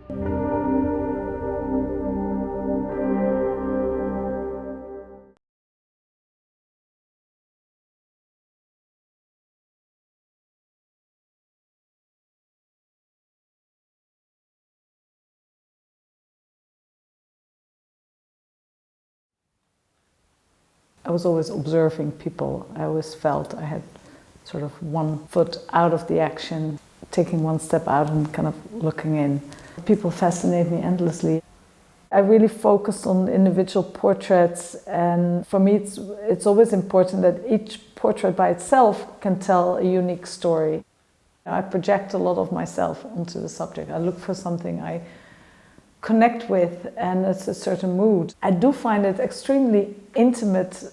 I was always observing people. I always felt I had sort of one foot out of the action, taking one step out and kind of looking in. People fascinate me endlessly. I really focused on individual portraits, and for me it's always important that each portrait by itself can tell a unique story. I project a lot of myself onto the subject. I look for something I connect with, and it's a certain mood. I do find it extremely intimate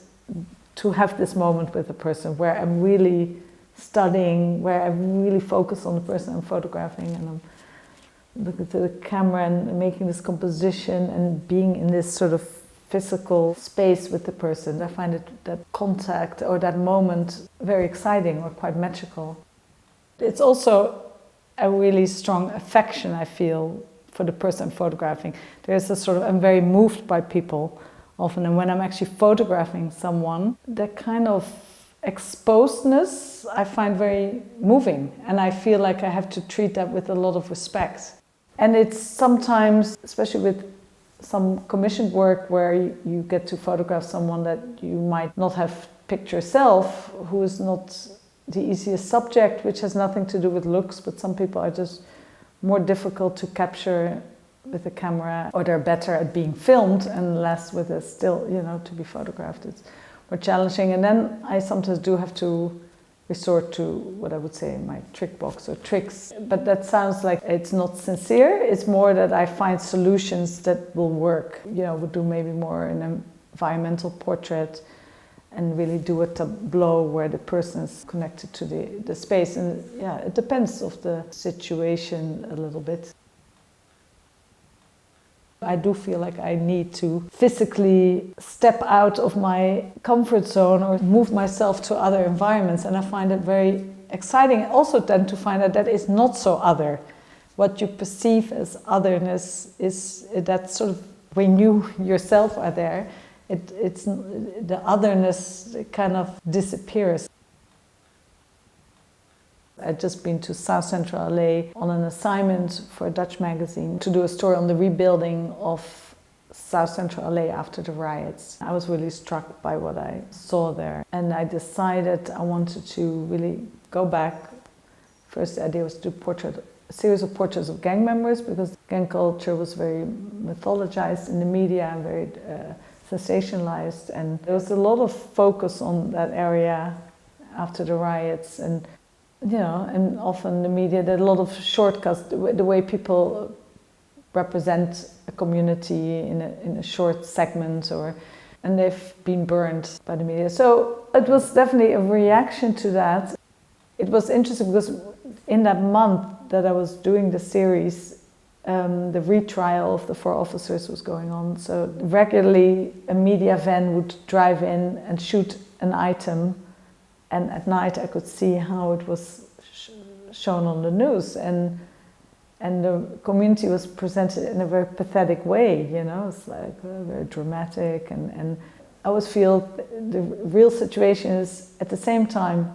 to have this moment with a person where I'm really studying, where I really focus on the person I'm photographing, and I'm looking to the camera and making this composition and being in this sort of physical space with the person. I find that contact or that moment very exciting or quite magical. It's also a really strong affection I feel for the person I'm photographing. There's a sort of, I'm very moved by people often, and when I'm actually photographing someone, that kind of exposedness I find very moving, and I feel like I have to treat that with a lot of respect. And it's sometimes, especially with some commissioned work where you get to photograph someone that you might not have picked yourself, who is not the easiest subject, which has nothing to do with looks, but some people are just more difficult to capture with a camera, or they're better at being filmed and less with a still, to be photographed. It's more challenging. And then I sometimes do have to resort to what I would say my trick box or tricks. But that sounds like it's not sincere. It's more that I find solutions that will work. Would do maybe more an environmental portrait and really do a tableau where the person is connected to the space. And yeah, it depends of the situation a little bit. I do feel like I need to physically step out of my comfort zone or move myself to other environments, and I find it very exciting also then to find out that it's not so other. What you perceive as otherness is that sort of, when you yourself are there, it's the otherness kind of disappears. I'd just been to South Central LA on an assignment for a Dutch magazine to do a story on the rebuilding of South Central LA after the riots. I was really struck by what I saw there, and I decided I wanted to really go back. First, the idea was to do a series of portraits of gang members, because gang culture was very mythologized in the media and very sensationalized, and there was a lot of focus on that area after the riots, and and often the media did a lot of shortcuts, the way people represent a community in a short segment, and they've been burned by the media. So it was definitely a reaction to that. It was interesting because in that month that I was doing the series, the retrial of the 4 officers was going on. So regularly a media van would drive in and shoot an item, and at night I could see how it was shown on the news, and the community was presented in a very pathetic way. It's like very dramatic, and I always feel the real situation is at the same time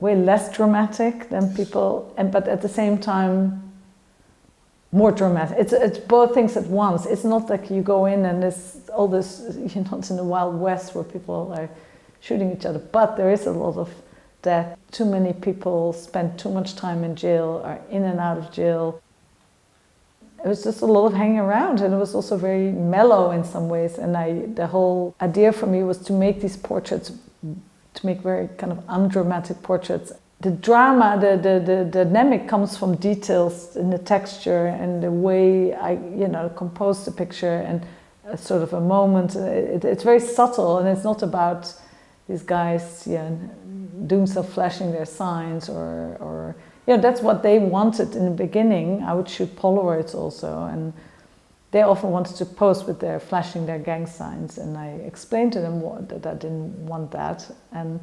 way less dramatic than people, but at the same time more dramatic. It's both things at once. It's not like you go in and there's all this, it's in the Wild West where people are shooting each other, but there is a lot of death. Too many people spend too much time in jail, are in and out of jail. It was just a lot of hanging around, and it was also very mellow in some ways. And the whole idea for me was to make these portraits, to make very kind of undramatic portraits. The drama, the dynamic comes from details in the texture and the way I, compose the picture, and sort of a moment. It's very subtle, and it's not about these guys doing stuff, flashing their signs, or that's what they wanted in the beginning. I would shoot Polaroids also, and they often wanted to pose with their flashing their gang signs, and I explained to them that I didn't want that, and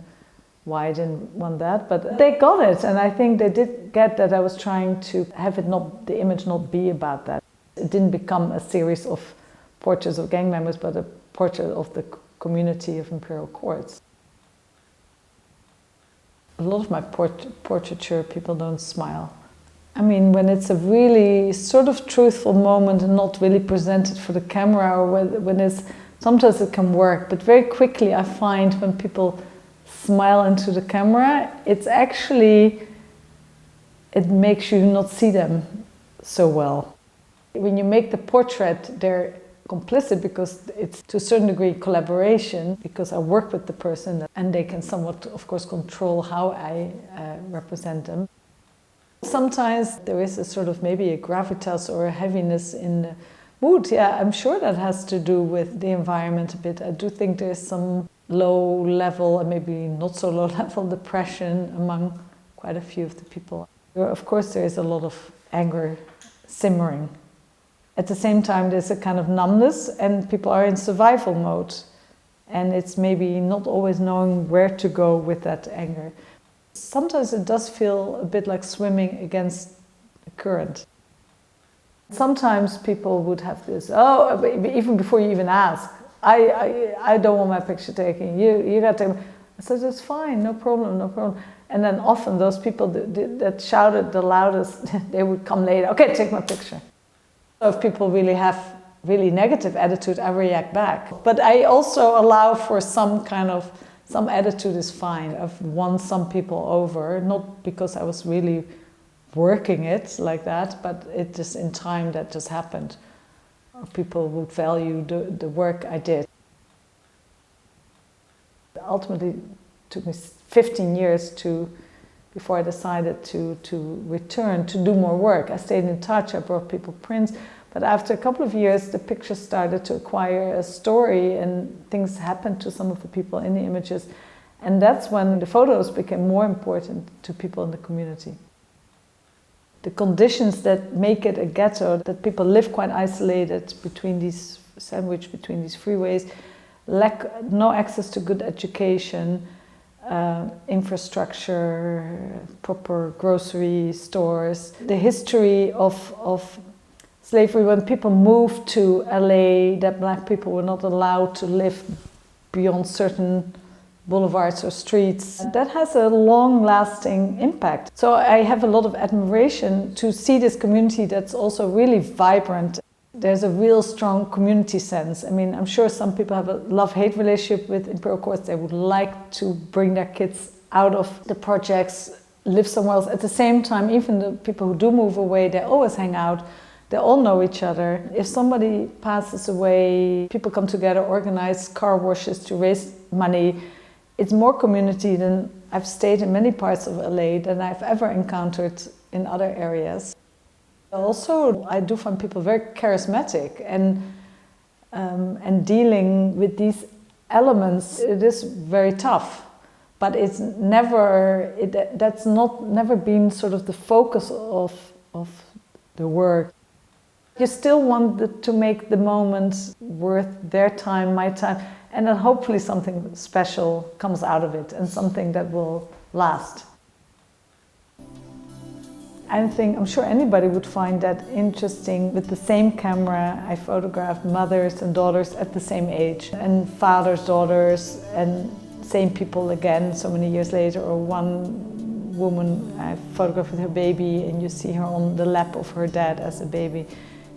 why I didn't want that, but they got it, and I think they did get that I was trying to have it not, the image not be about that. It didn't become a series of portraits of gang members, but a portrait of the community of Imperial Courts. A lot of my portraiture, people don't smile. I mean, when it's a really sort of truthful moment and not really presented for the camera, or when it's, sometimes it can work, but very quickly I find when people smile into the camera, it's actually, it makes you not see them so well. When you make the portrait, they're complicit because it's to a certain degree collaboration, because I work with the person and they can somewhat, of course, control how I represent them. Sometimes there is a sort of maybe a gravitas or a heaviness in the mood. Yeah, I'm sure that has to do with the environment a bit. I do think there's some low level and maybe not so low level depression among quite a few of the people. Of course, there is a lot of anger simmering. At the same time, there's a kind of numbness and people are in survival mode. And it's maybe not always knowing where to go with that anger. Sometimes it does feel a bit like swimming against the current. Sometimes people would have this, oh, even before you even ask, I don't want my picture taken, you got to. I said, it's fine, no problem, no problem. And then often those people that shouted the loudest, they would come later, okay, take my picture. So if people really have really negative attitude, I react back. But I also allow for some kind of, some attitude is fine. I've won some people over, not because I was really working it like that, but it just in time that just happened. People would value the work I did. Ultimately, it took me 15 years before I decided to return, to do more work. I stayed in touch, I brought people prints, but after a couple of years, the pictures started to acquire a story and things happened to some of the people in the images. And that's when the photos became more important to people in the community. The conditions that make it a ghetto, that people live quite isolated between these, sandwiched between these freeways, lack no access to good education, infrastructure, proper grocery stores. The history of slavery, when people moved to LA, that black people were not allowed to live beyond certain boulevards or streets. That has a long-lasting impact. So I have a lot of admiration to see this community that's also really vibrant. There's a real strong community sense. I mean, I'm sure some people have a love-hate relationship with Imperial Courts. They would like to bring their kids out of the projects, live somewhere else. At the same time, even the people who do move away, they always hang out. They all know each other. If somebody passes away, people come together, organize car washes to raise money. It's more community than I've stayed in many parts of LA than I've ever encountered in other areas. Also, I do find people very charismatic and dealing with these elements, it is very tough. But it's never, that's not never been sort of the focus of the work. You still want to make the moments worth their time, my time, and then hopefully something special comes out of it and something that will last. I'm sure anybody would find that interesting. With the same camera, I photographed mothers and daughters at the same age, and fathers, daughters, and same people again so many years later, or one woman I photographed with her baby and you see her on the lap of her dad as a baby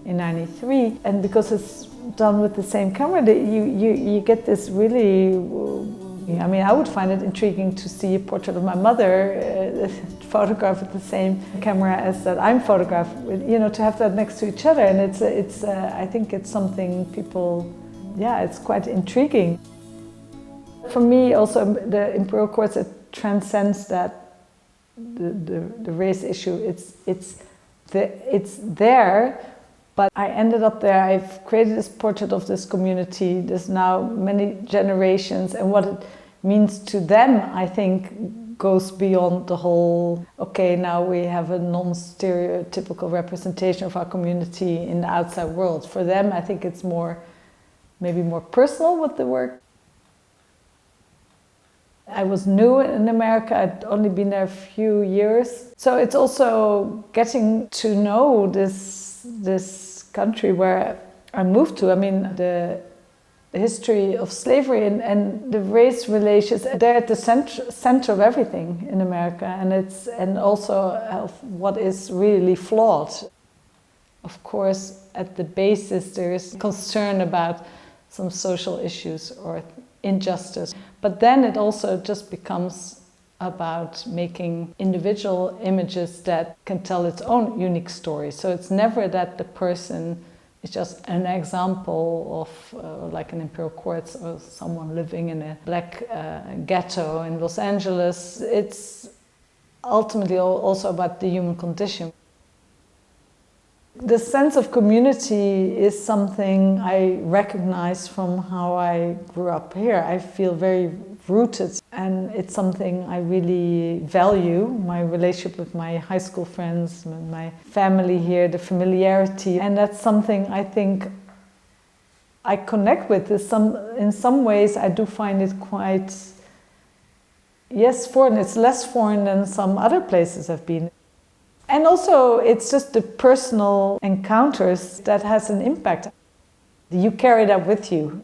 in '93. And because it's done with the same camera, you get this really, I mean, I would find it intriguing to see a portrait of my mother photographed with the same camera as that I'm photographed with, you know, to have that next to each other. And it's I think it's something people, yeah, it's quite intriguing. For me also, the Imperial Courts, it transcends that, the race issue. It's there, but I ended up there. I've created this portrait of this community. There's now many generations, and what it means to them, I think, goes beyond the whole, okay, now we have a non-stereotypical representation of our community in the outside world. For them, I think it's more, maybe more personal with the work. I was new in America, I'd only been there a few years. So it's also getting to know this country where I moved to. I mean, the history of slavery and the race relations, they're at the center of everything in America, and also of what is really flawed. Of course, at the basis there is concern about some social issues or injustice, but then it also just becomes about making individual images that can tell its own unique story. So it's never that the person is just an example of like an Imperial Courts or someone living in a black ghetto in Los Angeles. It's ultimately also about the human condition. The sense of community is something I recognize from how I grew up here. I feel very rooted, and it's something I really value, my relationship with my high school friends, with my family here, the familiarity. And that's something I think I connect with. In some ways I do find it quite, yes, foreign. It's less foreign than some other places I've been. And also, it's just the personal encounters that has an impact. You carry that with you.